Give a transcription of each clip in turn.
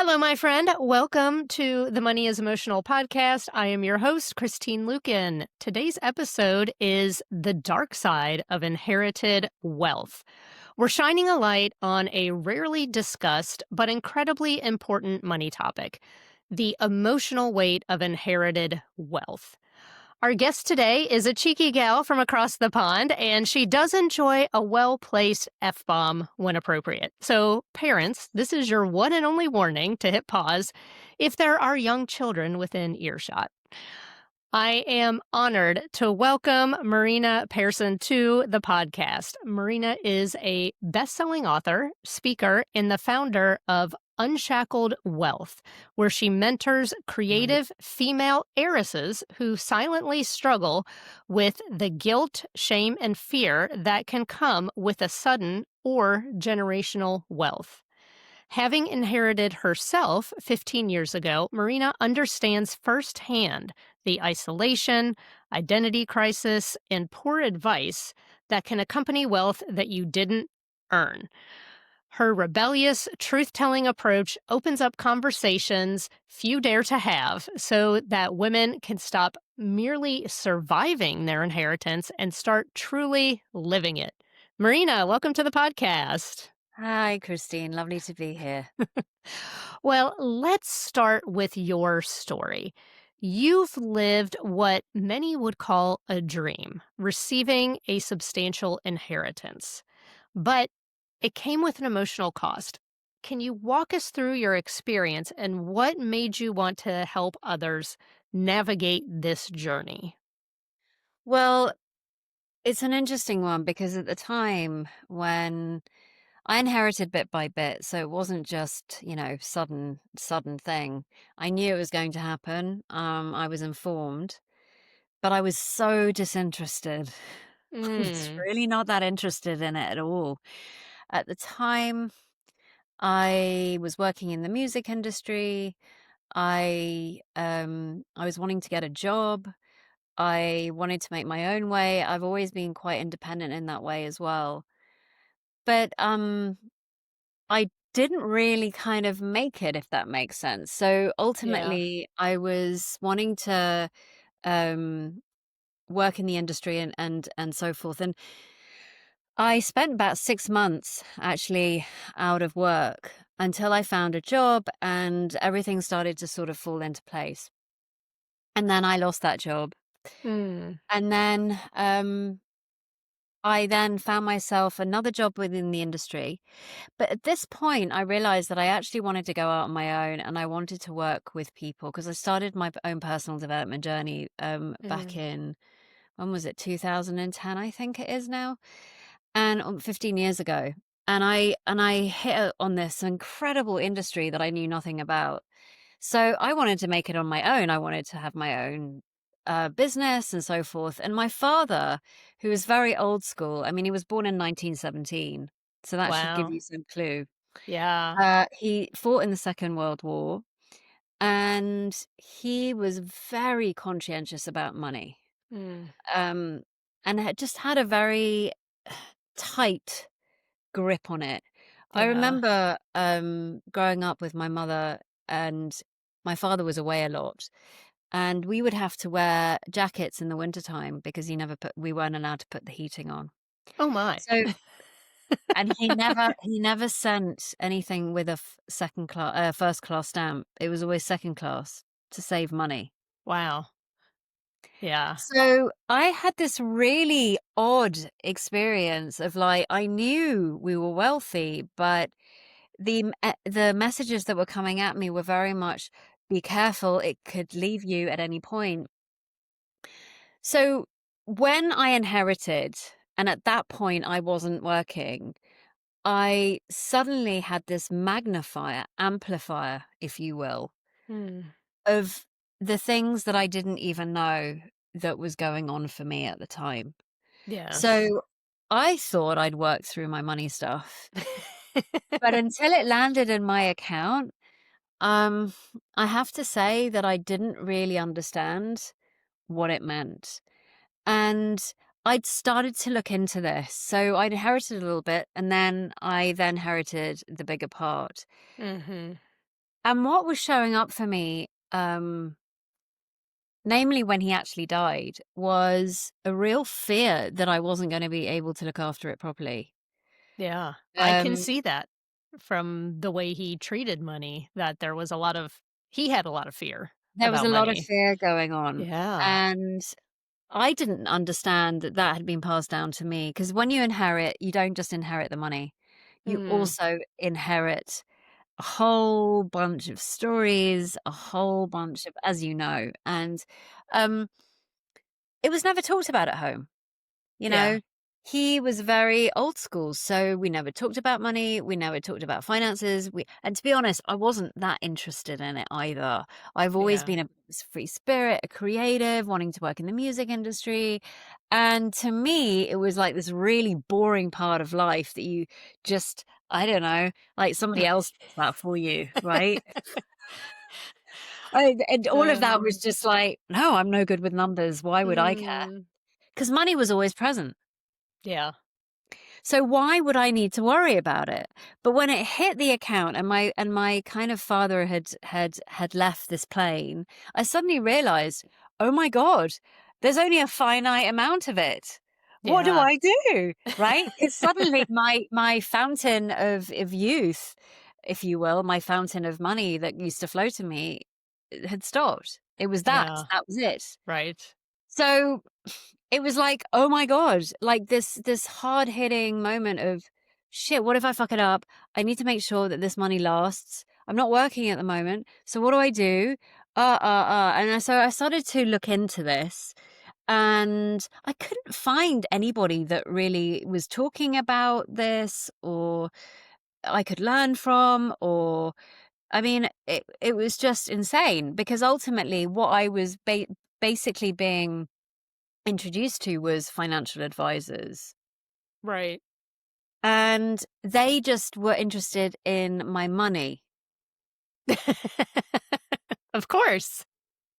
Hello, my friend. Welcome to the Money is Emotional podcast. I am your host, Christine Luken. Today's episode is the dark side of inherited wealth. We're shining a light on a rarely discussed but incredibly important money topic, the emotional weight of inherited wealth. Our guest today is a cheeky gal from across the pond, and she does enjoy a well-placed F-bomb when appropriate. So, parents, this is your one and only warning to hit pause if there are young children within earshot. I am honored to welcome Marina Pearson to the podcast. Marina is a best-selling author, speaker, and the founder of Unshackled Wealth, where she mentors Right. creative female heiresses who silently struggle with the guilt, shame, and fear that can come with a sudden or generational wealth. Having inherited herself 15 years ago, Marina understands firsthand the isolation, identity crisis, and poor advice that can accompany wealth that you didn't earn. Her rebellious, truth telling approach opens up conversations few dare to have so that women can stop merely surviving their inheritance and start truly living it. Marina, welcome to the podcast. Hi, Christine. Lovely to be here. Well, let's start with your story. You've lived what many would call a dream, receiving a substantial inheritance, but it came with an emotional cost. Can you walk us through your experience and what made you want to help others navigate this journey? Well, it's an interesting one because at the time when I inherited bit by bit, so it wasn't just, sudden thing. I knew it was going to happen. I was informed, but I was so disinterested. I was Mm, really not that interested in it at all. At the time, I was working in the music industry. I was wanting to get a job. I wanted to make my own way. I've always been quite independent in that way as well. But I didn't really kind of make it, if that makes sense. So yeah. ultimately, I was wanting to um, work in the industry and so forth. And I spent about 6 months actually out of work until I found a job and everything started to sort of fall into place. And then I lost that job. Mm, And then I then found myself another job within the industry. But at this point, I realized that I actually wanted to go out on my own and I wanted to work with people because I started my own personal development journey back mm, in, when was it, 2010, I think it is now, and 15 years ago. And I hit on this incredible industry that I knew nothing about. So I wanted to make it on my own. I wanted to have my own business and so forth. And my father, who was very old school, I mean, he was born in 1917, so that should give wow. you some clue. Yeah. He fought in the Second World War and he was very conscientious about money, Mm, um, and had just had a very tight grip on it. I yeah. remember growing up with my mother, and my father was away a lot. And we would have to wear jackets in the wintertime because we weren't allowed to put the heating on. Oh, my. So and he never sent anything with a first class stamp. It was always second class to save money. Wow. Yeah. So I had this really odd experience of, like, I knew we were wealthy, but the messages that were coming at me were very much, "Be careful, it could leave you at any point." So when I inherited, and at that point I wasn't working, I suddenly had this magnifier, amplifier, if you will, Mm, of the things that I didn't even know that was going on for me at the time. yes. So I thought I'd worked through my money stuff, but until it landed in my account, um, I have to say that I didn't really understand what it meant. And I'd started to look into this. So I'd inherited a little bit, and then I then inherited the bigger part. Mhm. And what was showing up for me, namely when he actually died, was a real fear that I wasn't gonna be able to look after it properly. Yeah, I can Um, see that from the way he treated money, that there was a lot of he had a lot of fear there was about a lot of money. fear going on, Yeah. and I didn't understand that that had been passed down to me. Because when you inherit, you don't just inherit the money, you Mm, also inherit a whole bunch of stories, a whole bunch of, as you know, and, um, it was never talked about at home. You yeah. know, he was very old school, so we never talked about money, we never talked about finances, and to be honest, I wasn't that interested in it either. I've always Yeah. been a free spirit, a creative, wanting to work in the music industry, and to me, it was like this really boring part of life that you just, I don't know, like somebody else does that for you, right? And all of that was Um, just like, "No, I'm no good with numbers, why would I care?" mm, Because money was always present. yeah, So why would I need to worry about it? But when it hit the account and my kind of father had left this plane, I suddenly realized, "Oh my god, there's only a finite amount of it. What do yeah, I do?" Right? Because suddenly my fountain of youth, if you will, my fountain of money that used to flow to me had stopped. It was that. yeah, That was it. right. So it was like, "Oh my god," like this hard-hitting moment of, "Shit, what if I fuck it up? I need to make sure that this money lasts. I'm not working at the moment, so what do I do? And so I started to look into this, and I couldn't find anybody that really was talking about this or I could learn from, or I mean, it was just insane because ultimately what I was basically being introduced to was financial advisors. Right. And they just were interested in my money, Of course.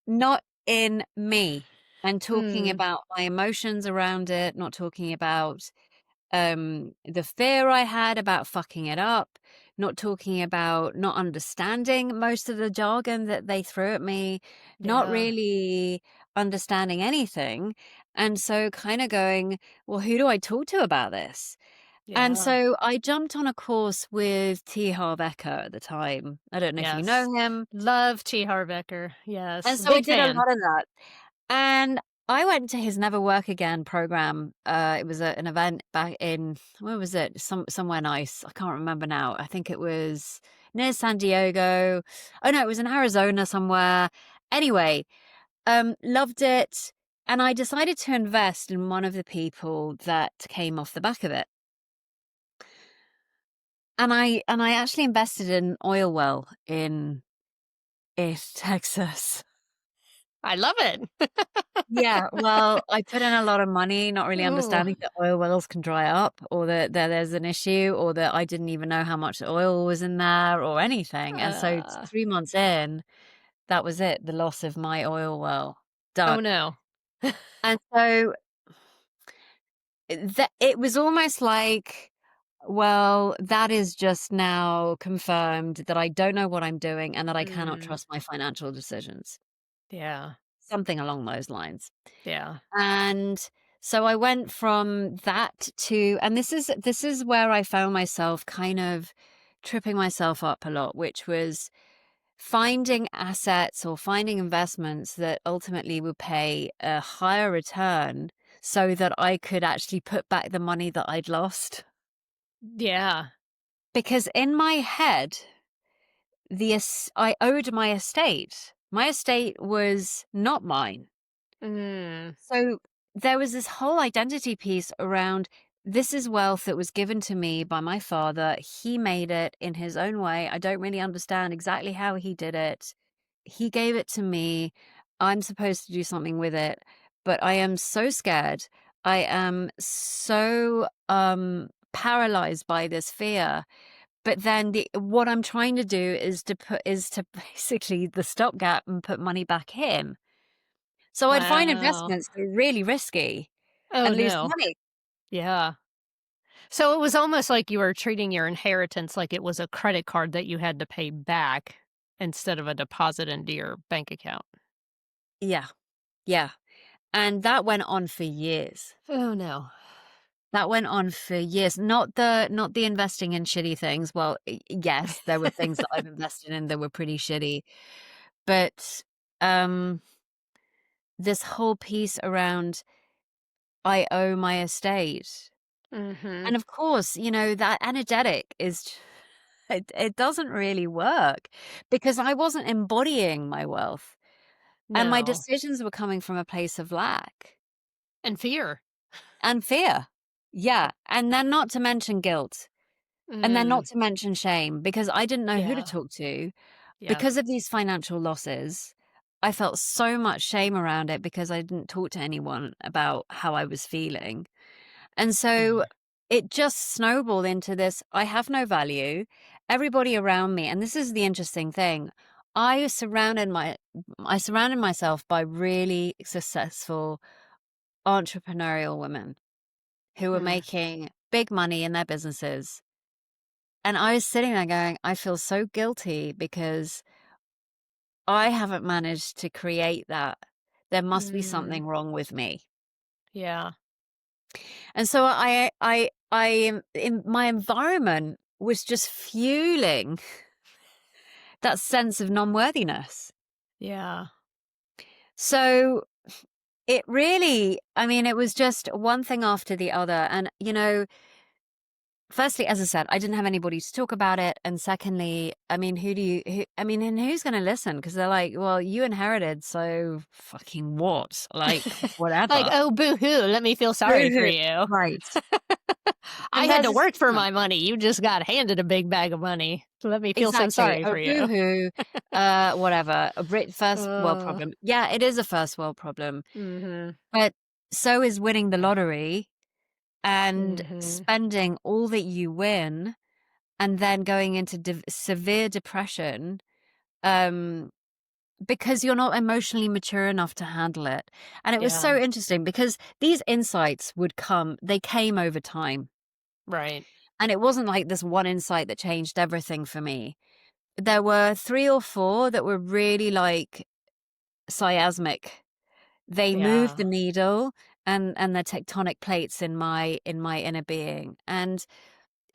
not in me. And talking Mm, about my emotions around it, not talking about the fear I had about fucking it up, not talking about not understanding most of the jargon that they threw at me, not yeah, really understanding anything. And so kind of going, well, who do I talk to about this? And yeah, so I jumped on a course with T. Harv Eker at the time. I don't know if you yes. know him. Love T. Harv Eker. And Yes, so I big did a fan. lot of that. And I went to his Never Work Again program. It was an event back in, where was it? Somewhere nice. I can't remember now. I think it was near San Diego. Oh no, it was in Arizona somewhere. Anyway, loved it. And I decided to invest in one of the people that came off the back of it. And I actually invested in an oil well in Texas. I love it. Yeah, well, I put in a lot of money, not really Ooh, understanding that oil wells can dry up or that there's an issue or that I didn't even know how much oil was in there or anything. And so uh, 3 months in, that was it, the loss of my oil well, done. oh, no. And so it was almost like, well, that is just now confirmed that I don't know what I'm doing and that I cannot Mm, trust my financial decisions. yeah, Something along those lines. yeah, And so I went from that to, and this is where I found myself kind of tripping myself up a lot, which was finding assets or finding investments that ultimately would pay a higher return so that I could actually put back the money that I'd lost. yeah. Because in my head, I owed my estate. My estate was not mine. Mm, So there was this whole identity piece around this is wealth that was given to me by my father. He made it in his own way. I don't really understand exactly how he did it. He gave it to me. I'm supposed to do something with it, but I am so scared. I am so paralyzed by this fear. But then what I'm trying to do is to basically the stopgap and put money back in. So I'd find wow. investments that are really risky Oh, and lose no. money. Yeah. So it was almost like you were treating your inheritance like it was a credit card that you had to pay back, instead of a deposit into your bank account. Yeah. Yeah. And that went on for years. Oh, no. That went on for years. Not the investing in shitty things. Well, yes, there were things that I've invested in that were pretty shitty, but um this whole piece around I owe my estate. Mhm. And of course, that energetic it doesn't really work because I wasn't embodying my wealth and my No. decisions were coming from a place of lack And fear. and fear. Yeah. And then not to mention guilt. And then Mm. not to mention shame because I didn't know who to Yeah. talk to. Yep. Because of these financial losses, I felt so much shame around it because I didn't talk to anyone about how I was feeling. And so Mm. it just snowballed into this I have no value. Everybody around me, and this is the interesting thing, I surrounded myself by really successful entrepreneurial women who were Mm. making big money in their businesses. And I was sitting there going, I feel so guilty because I haven't managed to create that. There must be Mm. something wrong with me. Yeah. And so I am in my environment was just fueling that sense of non-worthiness. Yeah. So it really, I mean, it was just one thing after the other. And, firstly, as I said, I didn't have anybody to talk about it. And secondly, I mean, and who's going to listen? Because they're like, well, you inherited, so fucking what? Like, Like, whatever. "Oh, boo-hoo, let me feel sorry for Boo-hoo. you. Right. I And had there's to a work for stigma. my money. You just got handed a big bag of money. So let me feel so Exactly. sorry A for you." boo-hoo, whatever. A first world Oh. problem. Yeah, it is a first world problem. Mhm. But so is winning the lottery and Mhm. spending all that you win and then going into severe depression, um, because you're not emotionally mature enough to handle it. And it was Yeah. so interesting because these insights they came over time. Right. And it wasn't like this one insight that changed everything for me. There were 3 or 4 that were really, like, seismic. They moved Yeah. the needle and the tectonic plates in my inner being. And,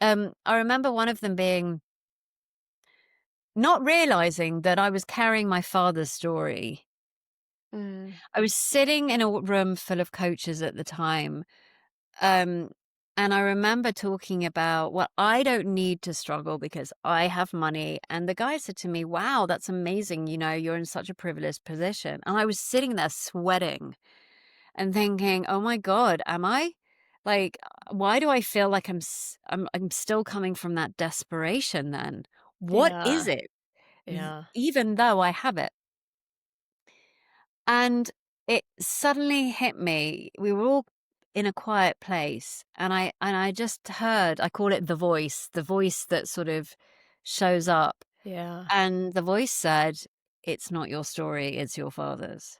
I remember one of them being not realizing that I was carrying my father's story. Mm. I was sitting in a room full of coaches at the time, um, and I remember talking about, well, I don't need to struggle because I have money. And the guy said to me, wow, that's amazing. You're in such a privileged position. And I was sitting there sweating and thinking, oh my God, am I? Like, why do I feel like I'm still coming from that desperation then? What is Yeah. it? Yeah. Even though I have it. And it suddenly hit me. We were all in a quiet place and I just heard, I call it the voice that sort of shows up. Yeah. And the voice said, it's not your story, it's your father's.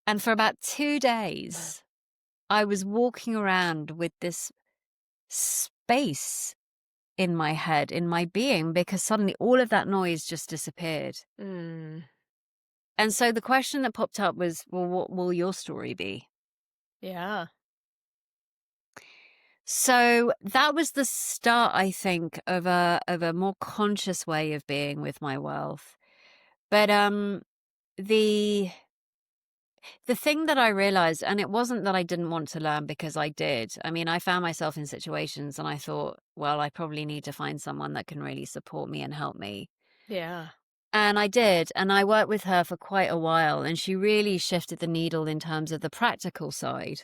And for about 2 days, I was walking around with this space in my head, in my being, because suddenly all of that noise just disappeared. Mm. And so the question that popped up was, well, what will your story be? Yeah. So that was the start, I think, of a more conscious way of being with my wealth. But the the thing that I realized, and it wasn't that I didn't want to learn because I did. I mean, I found myself in situations and I thought, well, I probably need to find someone that can really support me and help me. Yeah. And I did, and I worked with her for quite a while, and she really shifted the needle in terms of the practical side.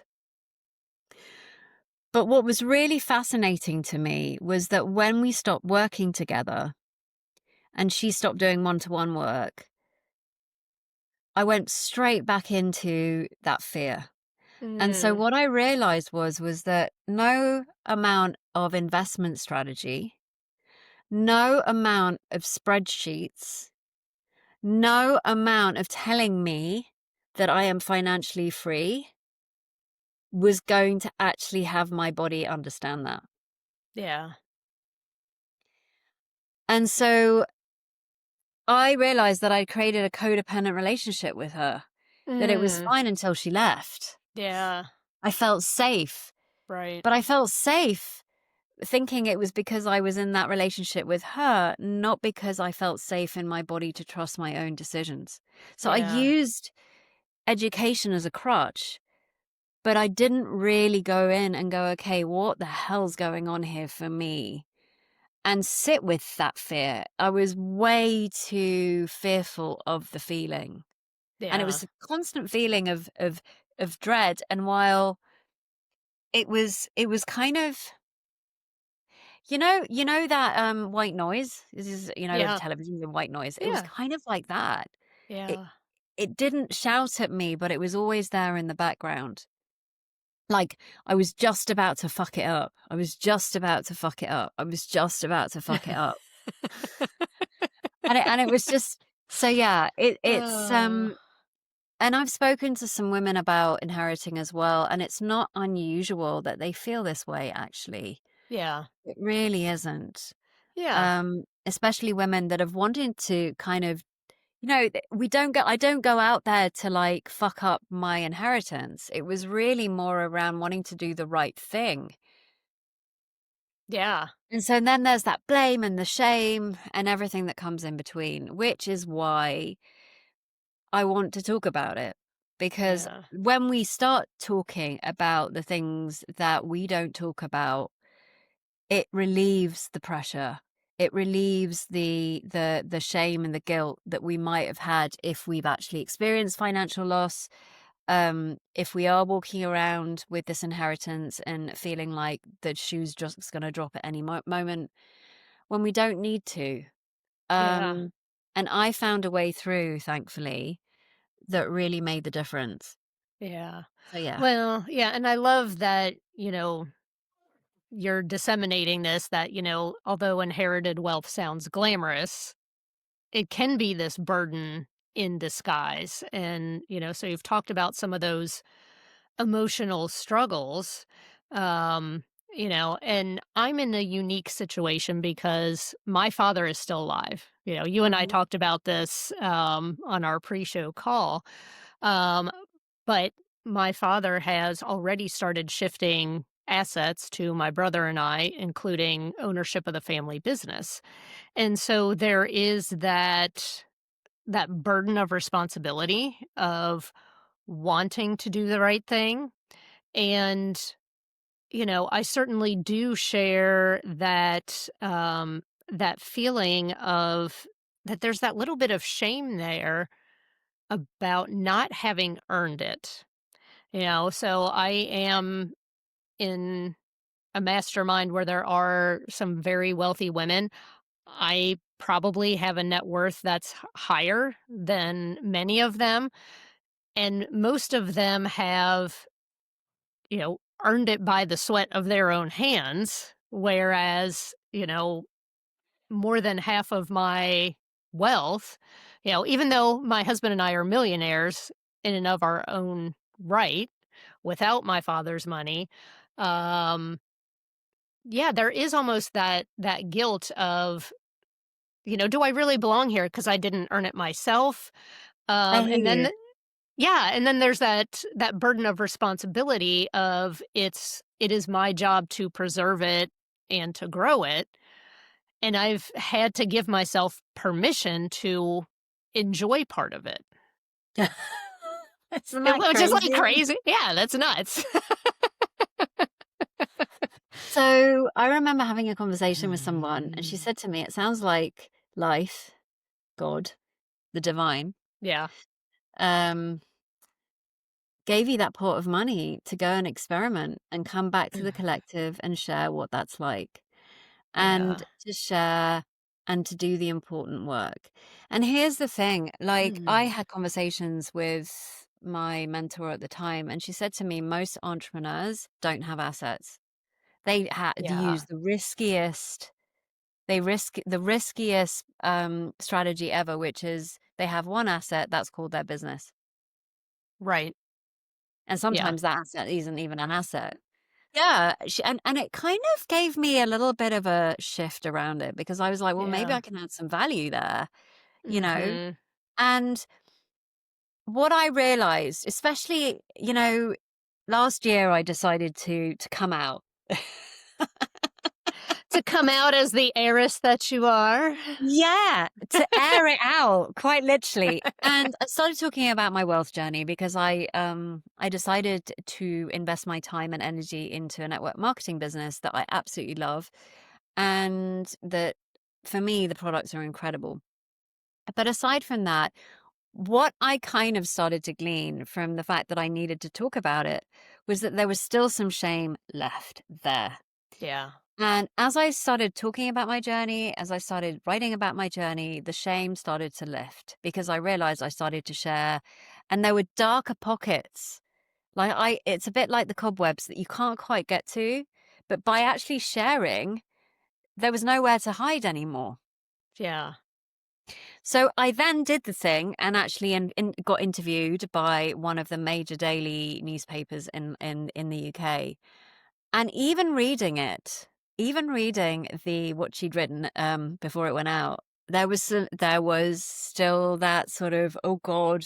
But what was really fascinating to me was that when we stopped working together and she stopped doing one-to-one work, I went straight back into that fear. And so Mm. what I realized was that no amount of investment strategy, no amount of spreadsheets, no amount of telling me that I am financially free was going to actually have my body understand that. Yeah. And so I realized that I'd created a codependent relationship with her, that it was Mm, fine until she left. yeah, I felt safe, right. but I felt safe thinking it was because I was in that relationship with her, not because I felt safe in my body to trust my own decisions. So I Yeah, used education as a crutch, but I didn't really go in and go, okay, what the hell's going on here for me? And sit with that fear. I was way too fearful of the feeling. And it yeah, was a constant feeling of dread. And while it was kind of, that white noise. This is, over yeah, television, the white noise. It was yeah, kind of like that. It yeah. it didn't shout at me, but it was always there in the background. Like, I was just about to fuck it up. I was just about to fuck it up. I was just about to fuck it up. And it was just so yeah, it's Oh, and I've spoken to some women about inheriting as well, and it's not unusual that they feel this way actually. yeah, It really isn't. yeah, Especially women that have wanted to kind of, we don't go I don't go out there to like fuck up my inheritance. It was really more around wanting to do the right thing. yeah, And so then there's that blame and the shame and everything that comes in between, which is why I want to talk about it. Because yeah, when we start talking about the things that we don't talk about, it relieves the pressure. It relieves the shame and the guilt that we might have had if we've actually experienced financial loss. If we are walking around with this inheritance and feeling like the shoe's just going to drop at any moment when we don't need to. yeah, Um, and I found a way through, thankfully, that really made the difference. yeah. So yeah. Well, yeah, and I love that, you're disseminating this that, although inherited wealth sounds glamorous, it can be this burden in disguise. And, so you've talked about some of those emotional struggles. Um, and I'm in a unique situation because my father is still alive. You and I Mhm. talked about this on our pre-show call. Um, but my father has already started shifting assets to my brother and I, including ownership of the family business. And so there is that burden of responsibility of wanting to do the right thing. And, I certainly do share that feeling of that there's that little bit of shame there about not having earned it. So I am in a mastermind where there are some very wealthy women. I probably have a net worth that's higher than many of them, and most of them have, earned it by the sweat of their own hands, whereas, more than half of my wealth, even though my husband and I are millionaires in and of our own right, without my father's money, um, yeah, there is almost that guilt of, do I really belong here because I didn't earn it myself? I hear And then you. yeah, and then there's that burden of responsibility of it is my job to preserve it and to grow it, and I've had to give myself permission to enjoy part of it. Isn't that Which is, like, crazy? crazy. Yeah, that's nuts. So I remember having a conversation with someone, and she said to me, "It sounds like life, God, the divine, Yeah. um, gave you that pot of money to go and experiment and come back to the collective and share what that's like, Yeah. and to share and to do the important work." And here's the thing, like, I Mm. had conversations with my mentor at the time, and she said to me, most entrepreneurs don't have assets. They Yeah. use they risk the riskiest strategy ever, which is they have one asset that's called their business. Right. And Yeah. sometimes that asset isn't even an asset. Yeah, and it kind of gave me a little bit of a shift around it because I was like, well, maybe Yeah. I can add some value there. you know? Mhm. And what I realized, especially, last year I decided to come out. To come out as the heiress that you are. Yeah, to air it out, quite literally. And I started talking about my wealth journey because I decided to invest my time and energy into a network marketing business that I absolutely love, and that for me the products are incredible. But aside from that, what I kind of started to glean from the fact that I needed to talk about it was that there was still some shame left there. Yeah. And as I started talking about my journey, as I started writing about my journey, the shame started to lift because I realized I started to share, and there were darker pockets. It's a bit like the cobwebs that you can't quite get to, but by actually sharing, there was nowhere to hide anymore. Yeah. So I then did the thing and actually got interviewed by one of the major daily newspapers in the UK. And even reading the what she'd written before it went out, there was still that sort of oh god,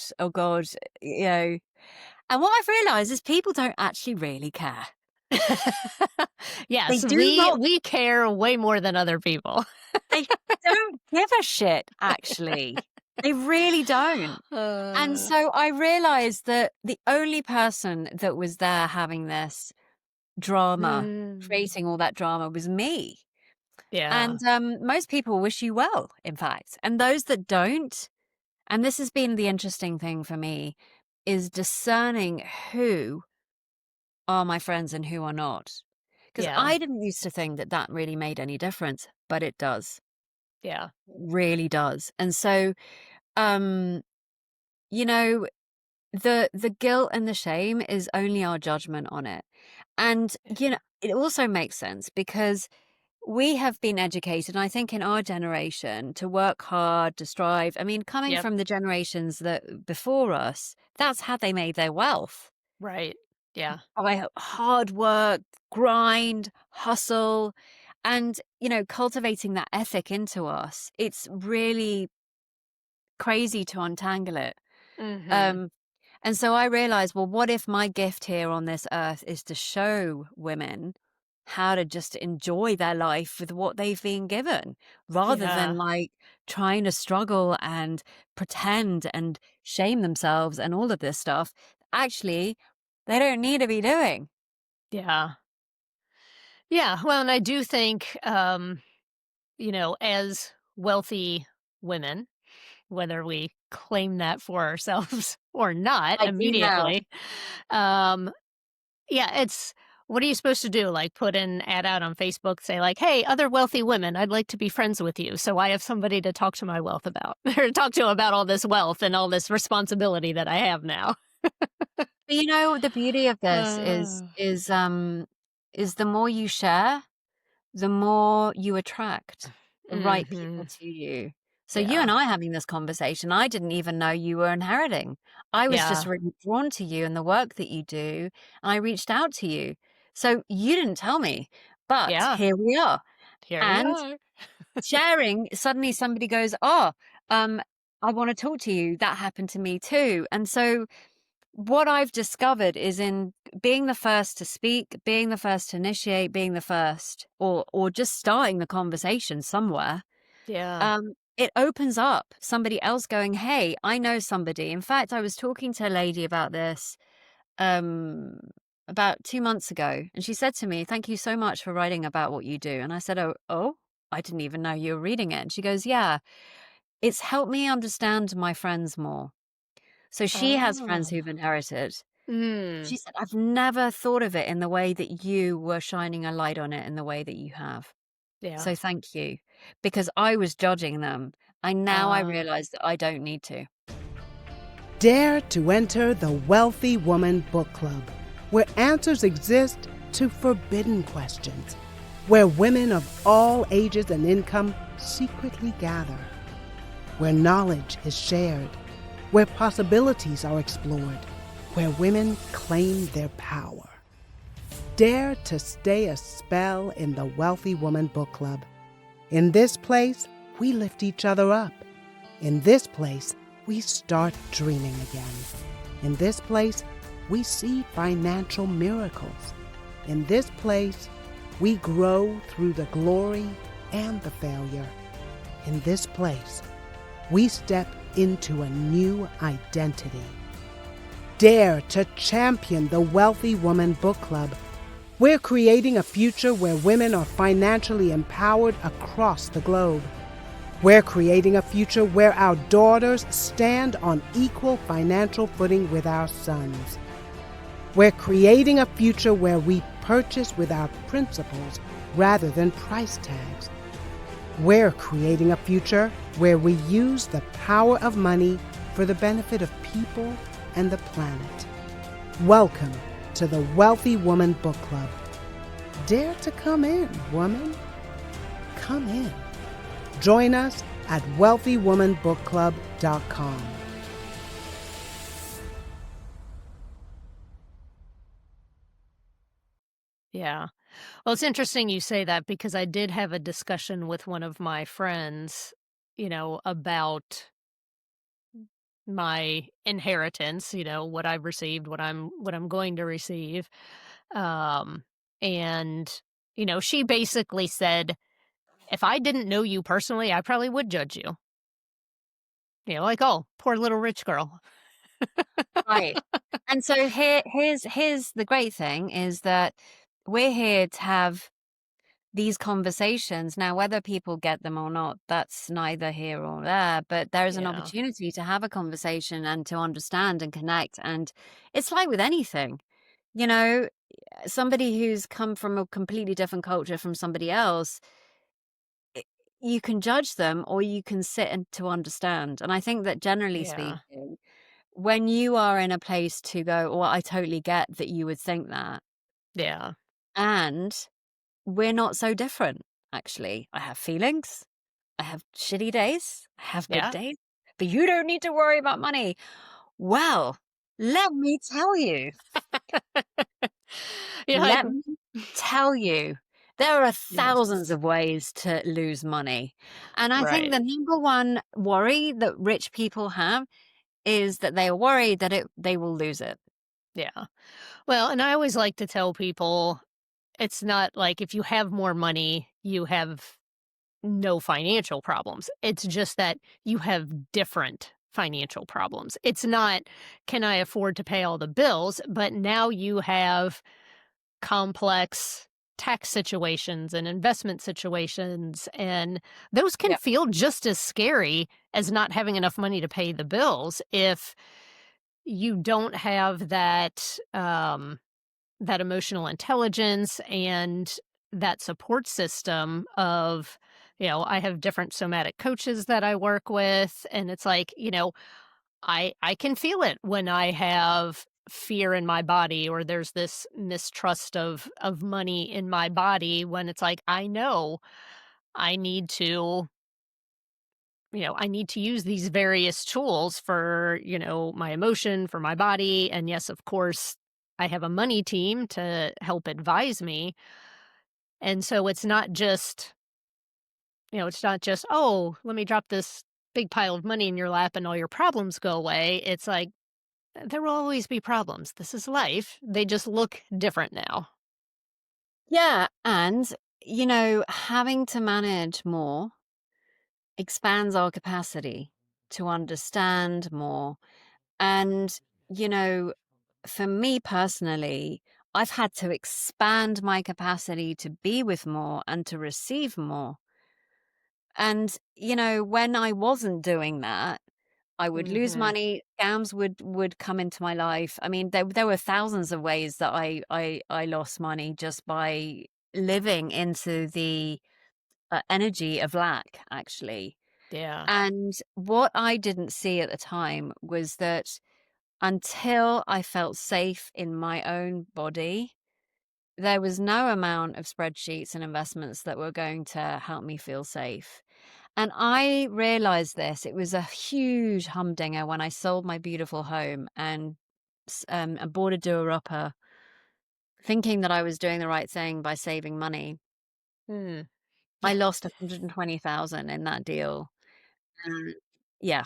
you know. And what I've realized is people don't actually really care. They Yes, do we not. we care way more than other people. They don't give a shit. Actually, they really don't. And Uh, so I realized that the only person that was there having this drama, mm, creating all that drama, was me. yeah, And most people wish you well, in fact. And those that don't, and this has been the interesting thing for me, is discerning who are my friends and who are not. Because yeah, I didn't used to think that that really made any difference, but it does. yeah, It really does. And so, um, you know, the guilt and the shame is only our judgment on it. And, it also makes sense because we have been educated, I think, in our generation to work hard, to strive. I mean, coming yep, from the generations that before us, that's how they made their wealth right, yeah, by hard work, grind, hustle, and, cultivating that ethic into us. It's really crazy to untangle it. mhm, Um, and so I realized, well, what if my gift here on this earth is to show women how to just enjoy their life with what they've been given rather yeah, than like trying to struggle and pretend and shame themselves and all of this stuff. Actually, they don't need to be doing. yeah, yeah. Well, and I do think, as wealthy women, whether we claim that for ourselves or not I do now. immediately, um, yeah, it's what are you supposed to do? Like put an ad out on Facebook, say like, "Hey, other wealthy women, I'd like to be friends with you." So I have somebody to talk to my wealth about or talk to about all this wealth and all this responsibility that I have now. But the beauty of this is Uh, is um is the more you share, the more you attract the right people mhm. to you. So you and Yeah. I having this conversation, I didn't even know you were inheriting. I was just Yeah. really drawn to you and the work that you do, and I reached out to you. So you didn't tell me, but Yeah. here we are. Here we And are. sharing, suddenly somebody goes, "Oh, um, I want to talk to you." That happened to me too. And so what I've discovered is in being the first to speak, being the first to initiate, being the first, or just starting the conversation somewhere, Yeah. it opens up somebody else going, "Hey, I know somebody." In fact, I was talking to a lady about this um, about 2 months ago, and she said to me, "Thank you so much for writing about what you do." And I said, "Oh, I didn't even know you were reading it." And she goes, "Yeah, it's helped me understand my friends more." So she has friends Oh. who've inherited. Mm. She said, "I've never thought of it in the way that you were shining a light on it in the way that you have. Yeah. So thank you." Because I was judging them. I Uh, realize that I don't need to. Dare to enter the Wealthy Woman Book Club, where answers exist to forbidden questions, where women of all ages and income secretly gather, where knowledge is shared, where possibilities are explored, where women claim their power. Dare to stay a spell in the Wealthy Woman Book Club. In this place, we lift each other up. In this place, we start dreaming again. In this place, we see financial miracles. In this place, we grow through the glory and the failure. In this place, we step into a new identity. Dare to champion the Wealthy Woman Book Club. We're creating a future where women are financially empowered across the globe. We're creating a future where our daughters stand on equal financial footing with our sons. We're creating a future where we purchase with our principles rather than price tags. We're creating a future where we use the power of money for the benefit of people and the planet. Welcome to the Wealthy Woman Book Club. Dare to come in, woman. Come in. Join us at wealthywomanbookclub.com. Yeah. Well, it's interesting you say that because I did have a discussion with one of my friends, about my inheritance, what I've received, what I'm going to receive. Um and she basically said, if I didn't know you personally, I probably would judge you. Like, oh, poor little rich girl. Right. And so here's the great thing is that we're here to have these conversations. Now, whether people get them or not, that's neither here or there, but there is an Yeah. opportunity to have a conversation and to understand and connect. And it's like with anything, you know, somebody who's come from a completely different culture from somebody else, i- you can judge them or you can sit and to understand. And I think that generally Yeah. speaking, when you are in a place to go, well, I totally get that you would think that. Yeah. And we're not so different, actually. I have feelings. I have shitty days. I have good Yeah. days. But you don't need to worry about money. Well, let me tell you. You're like, Let me tell you. There are thousands yes. of ways to lose money. And I think Right. the number one worry that rich people have is that they are worried that they will lose it. Yeah. Well, and I always like to tell people, it's not like if you have more money, you have no financial problems. It's just that you have different financial problems. It's not, can I afford to pay all the bills? But now you have complex tax situations and investment situations, and those can Yeah. feel just as scary as not having enough money to pay the bills if you don't have that emotional intelligence and that support system of, I have different somatic coaches that I work with, and it's like, I can feel it when I have fear in my body or there's this mistrust of money in my body, when it's like, I know I need to, I need to use these various tools for, my emotion, for my body. And yes, of course, I have a money team to help advise me. And so it's not just, oh, let me drop this big pile of money in your lap and all your problems go away. It's like, there will always be problems. This is life. They just look different now. Yeah. And, having to manage more expands our capacity to understand more. And, you know, for me personally, I've had to expand my capacity to be with more and to receive more. And, when I wasn't doing that, I would lose Mhm. money. Scams would come into my life. I mean, there were thousands of ways that I lost money just by living into the energy of lack, actually. Yeah. And what I didn't see at the time was that until I felt safe in my own body, there was no amount of spreadsheets and investments that were going to help me feel safe. And I realized this. It was a huge humdinger when I sold my beautiful home and bought a doer-upper, thinking that I was doing the right thing by saving money. Mm. I lost 120,000 in that deal. yeah,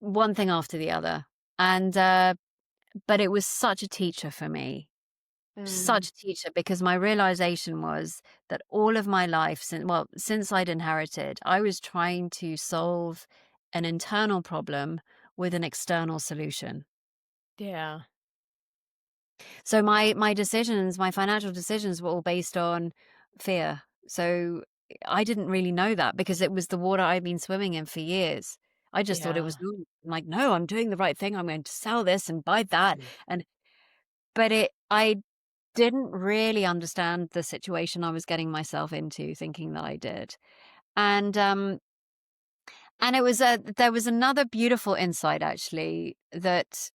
one thing after the other. And, but it was such a teacher for me, Mm, such a teacher, because my realization was that all of my life, since I'd inherited, I was trying to solve an internal problem with an external solution. yeah, So my financial decisions were all based on fear. So I didn't really know that because it was the water I'd been swimming in for years. I just thought it yeah, was normal. I'm like, no, I'm doing the right thing. I'm going to sell this and buy that. mm, And but I didn't really understand the situation I was getting myself into, thinking that I did. And and there was another beautiful insight actually that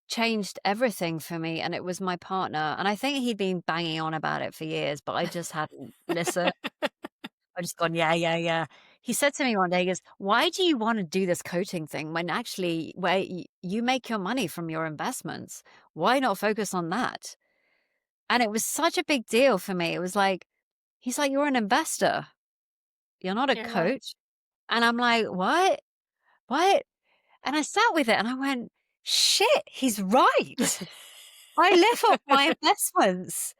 changed everything for me, and it was my partner, and I think he'd been banging on about it for years, but I just hadn't listened. I just gone, "Yeah, yeah, yeah." He said to me one day, he goes, "Why do you wanna do this coaching thing when actually where you make your money from your investments? Why not focus on that?" And it was such a big deal for me. It was like he's like, "You're an investor. You're not a yeah. coach." And I'm like, "What? What?" And I sat with it and I went, "Shit, he's right. I live off my investments."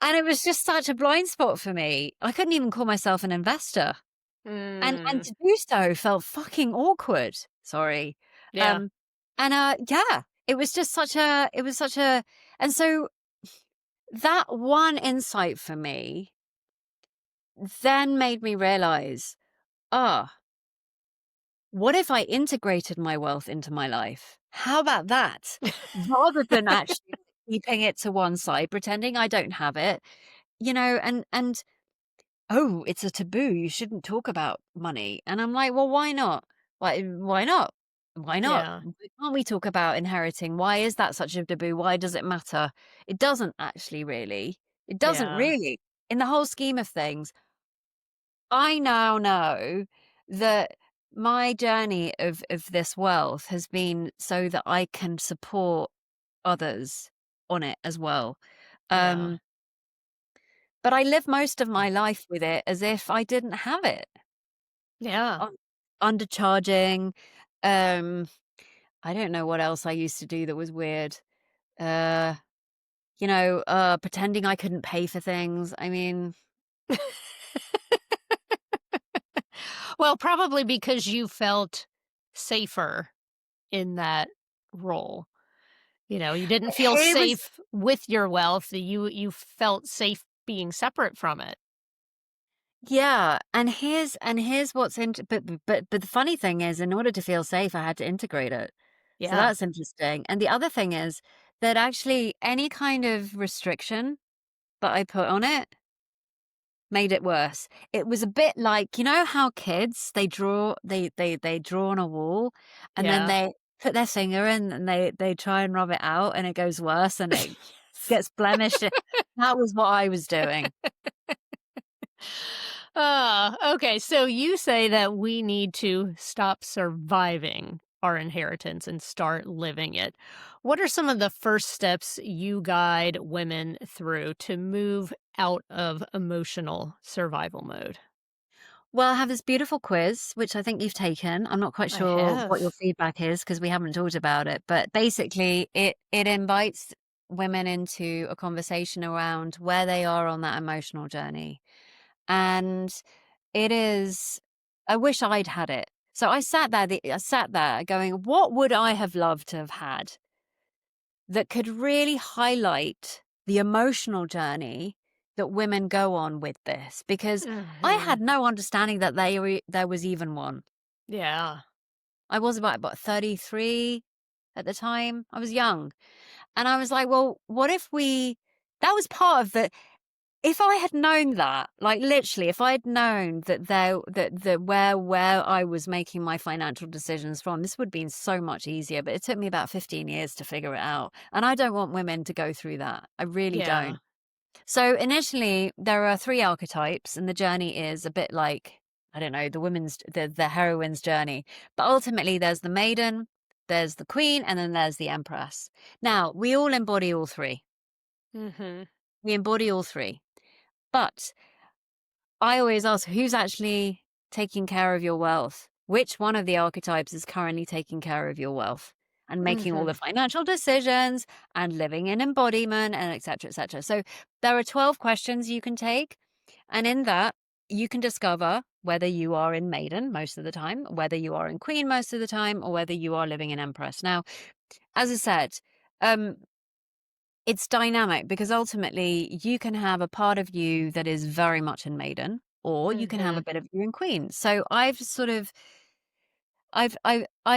And it was just such a blind spot for me. I couldn't even call myself an investor. And Mm, to do so felt fucking awkward. Sorry. yeah, Um, and, yeah, it was such a and so that one insight for me then made me realize, "Ah, what if I integrated my wealth into my life? How about that? Rather than actually keeping it to one side, pretending I don't have it, and oh, it's a taboo. You shouldn't talk about money." And I'm like, well, why not? Why not? Why not? yeah, Why can't we talk about inheriting? Why is that such a taboo? Why does it matter? It doesn't actually really. It doesn't yeah, really. In the whole scheme of things, I now know that my journey of this wealth has been so that I can support others on it as well. yeah, Um, but I live most of my life with it as if I didn't have it. yeah. Un Undercharging, um, I don't know what else I used to do that was weird. Uh, pretending I couldn't pay for things. I mean, Well, probably because you felt safer in that role. You didn't feel it was safe with your wealth. You felt safe being separate from it. yeah, and here's what's but the funny thing is, in order to feel safe, I had to integrate it. So Yeah, that's interesting. And the other thing is that actually any kind of restriction that I put on it made it worse. It was a bit like, how kids they draw on a wall and then yeah. they put their finger in and they try and rub it out and it goes worse and it gets blemished. That was what I was doing. Okay. So you say that we need to stop surviving our inheritance and start living it. What are some of the first steps you guide women through to move out of emotional survival mode? Well, I have this beautiful quiz, which I think you've taken. I'm not quite I sure what your have. feedback is because we haven't talked about it. But basically, it invites women into a conversation around where they are on that emotional journey. And it is I wish I'd had it. So I sat there going, what would I have loved to have had that could really highlight the emotional journey that women go on with this? Because I Hmm. had no understanding that there was even one. Yeah. I was about 33 at the time. I was young. And I was like, well, what if that was part of the if I had known that, like literally, if I had known that where I was making my financial decisions from, this would have been so much easier. But it took me about 15 years to figure it out. And I don't want women to go through that. I really Yeah. don't. So initially there are three archetypes, and the journey is a bit like, I don't know, the heroine's journey. But ultimately there's the maiden, there's the queen, and then there's the empress. Now, we all embody all three. Hmm. We embody all three. But I always ask, who's actually taking care of your wealth? which one of the archetypes is currently taking care of your wealth and making all the Mhm. financial decisions and living in embodiment and et cetera, et cetera. So there are 12 questions you can take. And in that, you can discover whether you are in Maiden most of the time, whether you are in Queen most of the time, or whether you are living in Empress. Now, as I said, um, it's dynamic because ultimately you can have a part of you that is very much in Maiden, or you can have a Mhm. bit of you in Queen. So I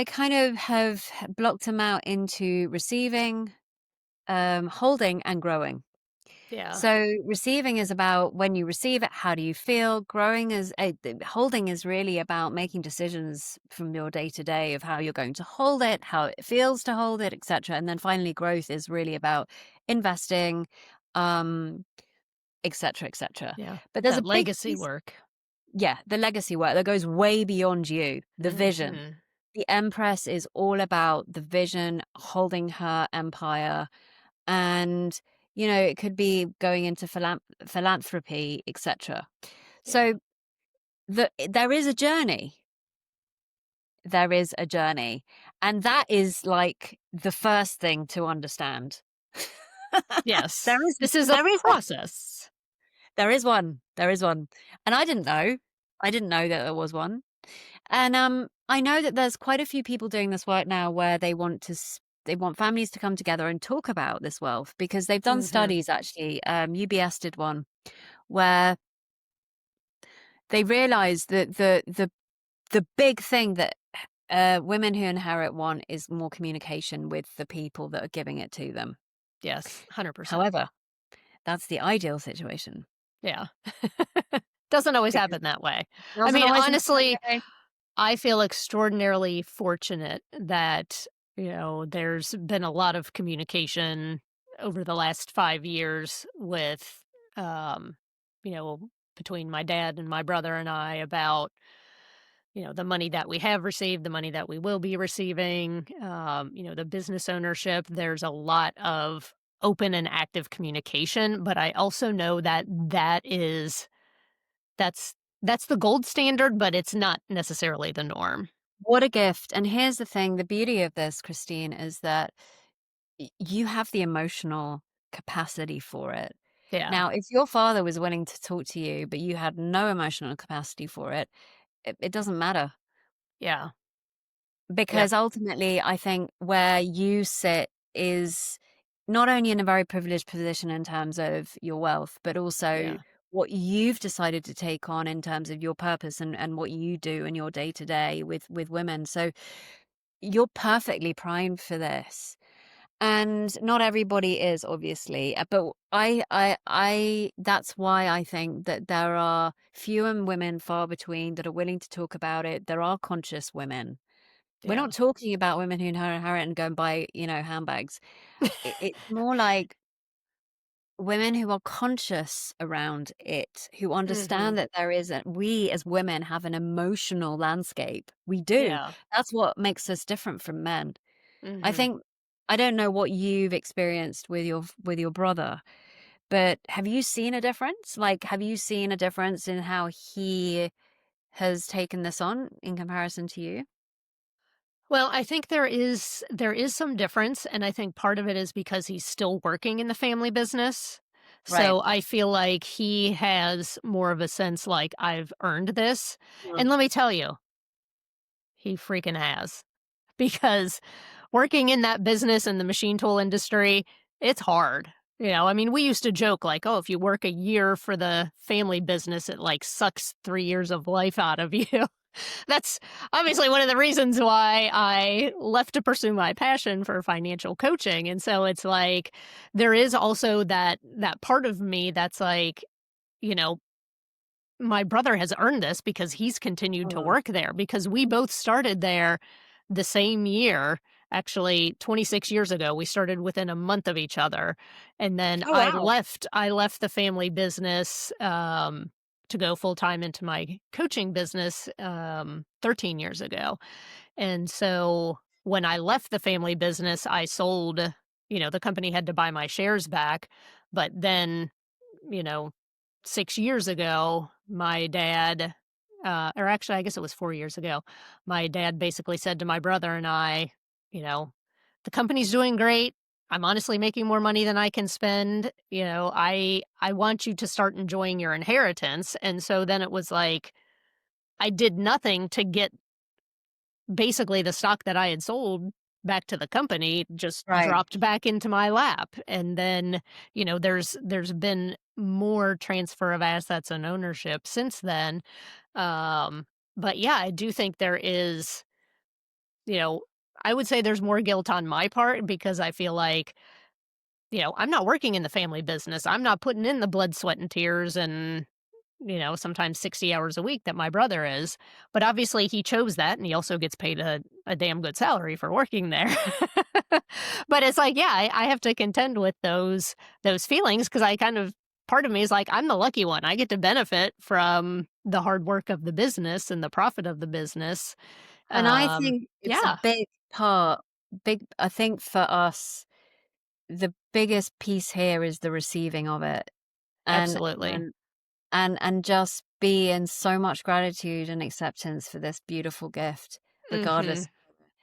kind of have blocked them out into receiving, holding, and growing. Yeah. So receiving is about when you receive it, how do you feel? Growing is holding is really about making decisions from your day to day of how you're going to hold it, how it feels to hold it, etc. And then finally, growth is really about investing, um, etc., etc. Yeah. But there's a That big legacy piece, work. yeah, the legacy work that goes way beyond you, the vision. Mhm. The Empress is all about the vision, holding her empire, and it could be going into philanthropy, etc. Yeah. So there is a journey. There is a journey, and that is like the first thing to understand. Yes. there is This is a there is one. process. There is one, and I didn't know. I didn't know that there was one. And I know that there's quite a few people doing this work now where they want they want families to come together and talk about this wealth because they've done Mhm. studies actually. UBS did one where they realized that the big thing that women who inherit want is more communication with the people that are giving it to them. Yes, 100%. However, that's the ideal situation Yeah. Doesn't always because happen that way. it I doesn't mean, always happen honestly, that way. I feel extraordinarily fortunate that, there's been a lot of communication over the last 5 years with, um, you know, between my dad and my brother and I about, the money that we have received, the money that we will be receiving, the business ownership. There's a lot of open and active communication, but I also know that that's that's the gold standard, but it's not necessarily the norm. What a gift. And here's the thing, the beauty of this, Christine, is that you have the emotional capacity for it. Yeah. Now, if your father was willing to talk to you, but you had no emotional capacity for it, it doesn't matter. Yeah. Yep. Because ultimately, I think where you sit is not only in a very privileged position in terms of your wealth, but also Yeah. what you've decided to take on in terms of your purpose and what you do in your day to day with women. So you're perfectly primed for this. And not everybody is, obviously, but that's why I think that there are few and women far between that are willing to talk about it. There are conscious women. We're Yeah. not talking about women who inherit and go and buy, handbags. It's more like women who are conscious around it, who Mhm. understand that we as women have an emotional landscape. We do. Yeah. That's what makes us different from men. I Mhm. think I don't know what you've experienced with your brother, but have you seen a difference? Like, have you seen a difference in how he has taken this on in comparison to you? Well, I think there is some difference, and I think part of it is because he's still working in the family business. Right. So I feel like he has more of a sense like I've earned this. Mm. And let me tell you, he freaking has. Because working in that business in the machine tool industry, it's hard. I mean, we used to joke like, "Oh, if you work a year for the family business, it like sucks 3 years of life out of you." That's obviously one of the reasons why I left to pursue my passion for financial coaching. And so it's like there is also that part of me that's like, you know, my brother has earned this because he's continued to Mm. work there because we both started there the same year. Actually, 26 years ago, we started within a month of each other. And then Oh, I wow. left I left the family business to go full time into my coaching business 13 years ago. And so when I left the family business, I sold, the company had to buy my shares back, but then, you know, 6 years ago, my dad or actually, I guess it was 4 years ago. My dad basically said to my brother and I, you know, "The company's doing great. I'm honestly making more money than I can spend. I want you to start enjoying your inheritance." And so then it was like I did nothing to get basically the stock that I had sold back to the company just Right. dropped back into my lap. And then, there's been more transfer of assets and ownership since then. Um, but yeah, I do think there is, you know, I would say there's more guilt on my part because I feel like, I'm not working in the family business. I'm not putting in the blood, sweat, and tears and sometimes 60 hours a week that my brother is. But obviously he chose that and he also gets paid a damn good salary for working there. But it's like, yeah, I have to contend with those feelings because I kind of part of me is like, I'm the lucky one. I get to benefit from the hard work of the business and the profit of the business. And I think it's a Yeah, big part, I think for us, the biggest piece here is the receiving of it, and absolutely. and just be in so much gratitude and acceptance for this beautiful gift, regardless. Mhm.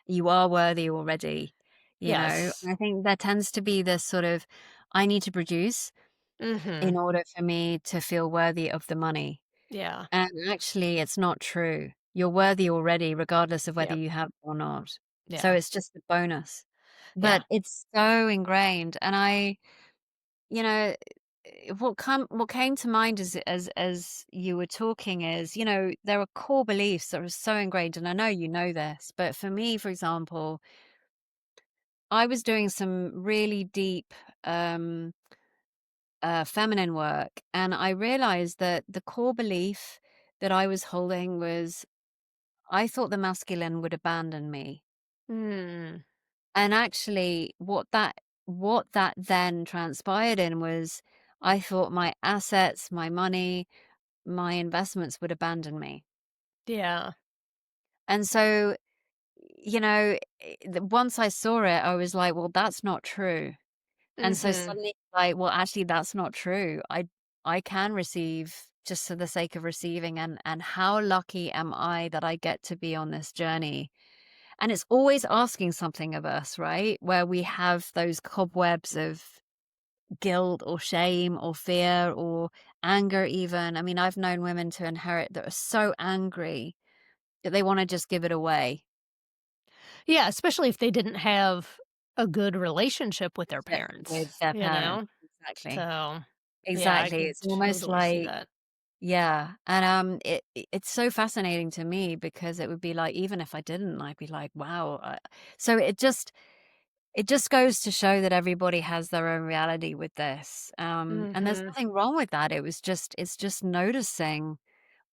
You are worthy already, you know? Yes. I think there tends to be this sort of, I need to produce Mhm. in order for me to feel worthy of the money. Yeah. And actually, it's not true. You're worthy already, regardless of whether Yep. you have or not. So Yeah. it's just a bonus. Yeah. But it's so ingrained, and you know, what came to mind as you were talking is, there are core beliefs that are so ingrained, and I know you know this, but for me, for example, I was doing some really deep um feminine work, and I realized that the core belief that I was holding was I thought the masculine would abandon me. Mm. And actually what that then transpired in was I thought my assets, my money, my investments would abandon me. Yeah. And so, once I saw it, I was like, well, that's not true. And so Mhm. suddenly, like, well, actually, that's not true. I can receive just for the sake of receiving, and how lucky am I that I get to be on this journey. And it's always asking something of us, right? Where we have those cobwebs of guilt or shame or fear or anger, even. I mean, I've known women to inherit that are so angry that they want to just give it away. Yeah, especially if they didn't have a good relationship with their With parents, their you parents. know? Exactly. So, yeah, I Exactly. can It's almost totally see like, that. yeah. And it's so fascinating to me because it would be like, even if I didn't, I'd be like, wow. So it just goes to show that everybody has their own reality with this. And there's Mhm. nothing wrong with that. It's just noticing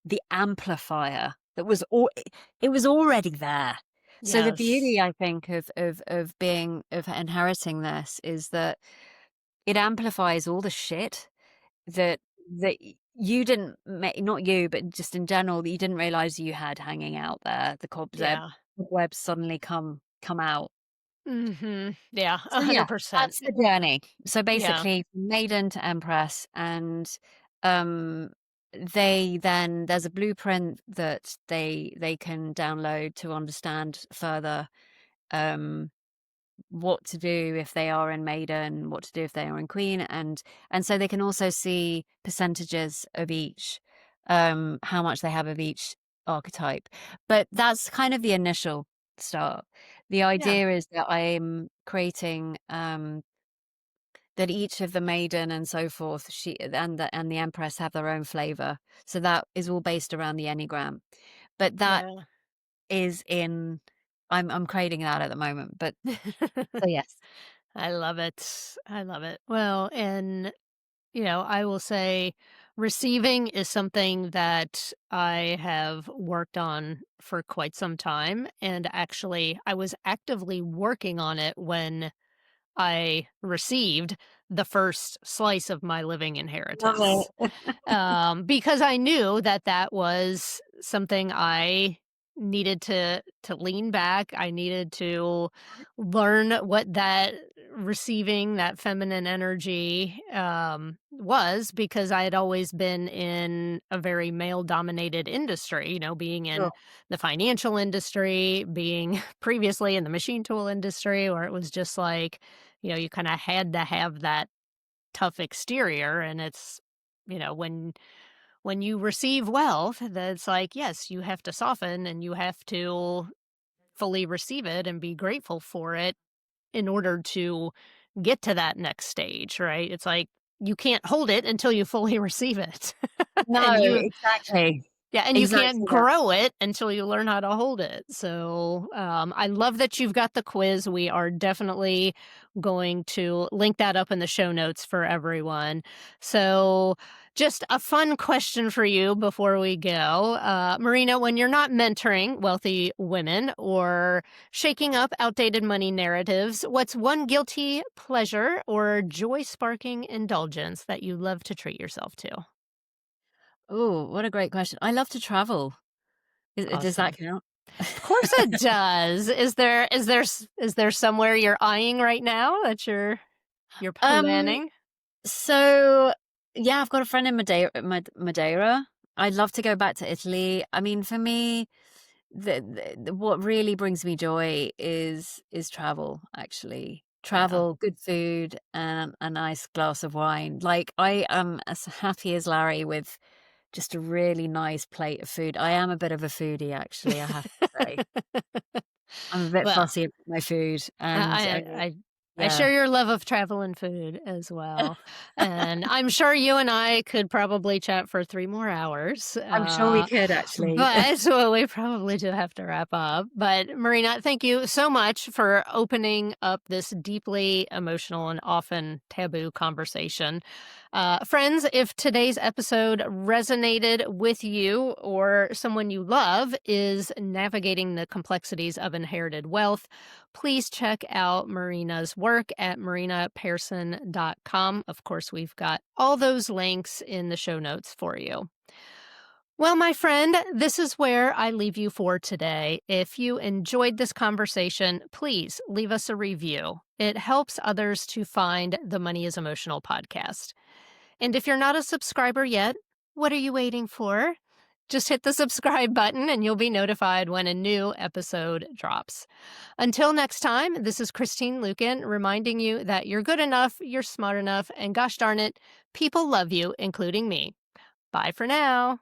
the amplifier that it was already there. So the Yes. beauty, I think, of inheriting this is that it amplifies all the shit that you didn't not you, but just in general, that you didn't realize you had hanging out there. The Yeah. cobwebs suddenly come out. Mhm. Yeah, So yeah, 100%. that's the journey. So Yeah. basically, from Maiden to Empress, and um, there's a blueprint that they can download to understand further um, what to do if they are in Maiden, what to do if they are in Queen, and so they can also see percentages of each, how much they have of each archetype. But that's kind of the initial start. The Yeah. idea is that I'm creating that each of the maiden and so forth, she and the empress have their own flavor. So that is all based around the enneagram. But that Yeah. is in I'm creating that at the moment. But so yes. I love it. I love it. Well, and I will say receiving is something that I have worked on for quite some time. And actually, I was actively working on it when I received the first slice of my living Love inheritance it. because I knew that that was something I needed to lean back. I needed to learn what that receiving that feminine energy was, because I had always been in a very male dominated industry, being in Sure. the financial industry, being previously in the machine tool industry, where it was just like, you kind of had to have that tough exterior. And it's, when you receive wealth, that's like, yes, you have to soften and you have to fully receive it and be grateful for it in order to get to that next stage, right? It's like you can't hold it until you fully receive it. No, and you exactly. yeah, and you can't Exactly that. grow it until you learn how to hold it. So I love that you've got the quiz. We are definitely going to link that up in the show notes for everyone. So, just a fun question for you before we go. Marina, when you're not mentoring wealthy women or shaking up outdated money narratives, what's one guilty pleasure or joy sparking indulgence that you love to treat yourself to? Oh, what a great question. I love to travel. Does that Awesome. count? Of course it does. Is there somewhere you're eyeing right now that you're Um, planning? so yeah, I've got a friend in Madeira. I'd love to go back to Italy. I mean, for me, what really brings me joy is travel, actually. Yeah. Travel, good food, and a nice glass of wine. Like, I am as happy as Larry with just a really nice plate of food. I am a bit of a foodie, actually, I have to say. I'm a bit Well, fussy about my food, and I I I I yeah. share your love of travel and food as well, and I'm sure you and I could probably chat for 3 more hours, I'm sure we could, actually. but well, we probably do have to wrap up. But Marina, thank you so much for opening up this deeply emotional and often taboo conversation. Friends, if today's episode resonated with you or someone you love is navigating the complexities of inherited wealth, please check out Marina's work at marinapearson.com. Of course, we've got all those links in the show notes for you. Well, my friend, this is where I leave you for today. If you enjoyed this conversation, please leave us a review. It helps others to find the Money is Emotional podcast. And if you're not a subscriber yet, what are you waiting for? Just hit the subscribe button and you'll be notified when a new episode drops. Until next time, this is Christine Luken reminding you that you're good enough, you're smart enough, and gosh darn it, people love you, including me. Bye for now.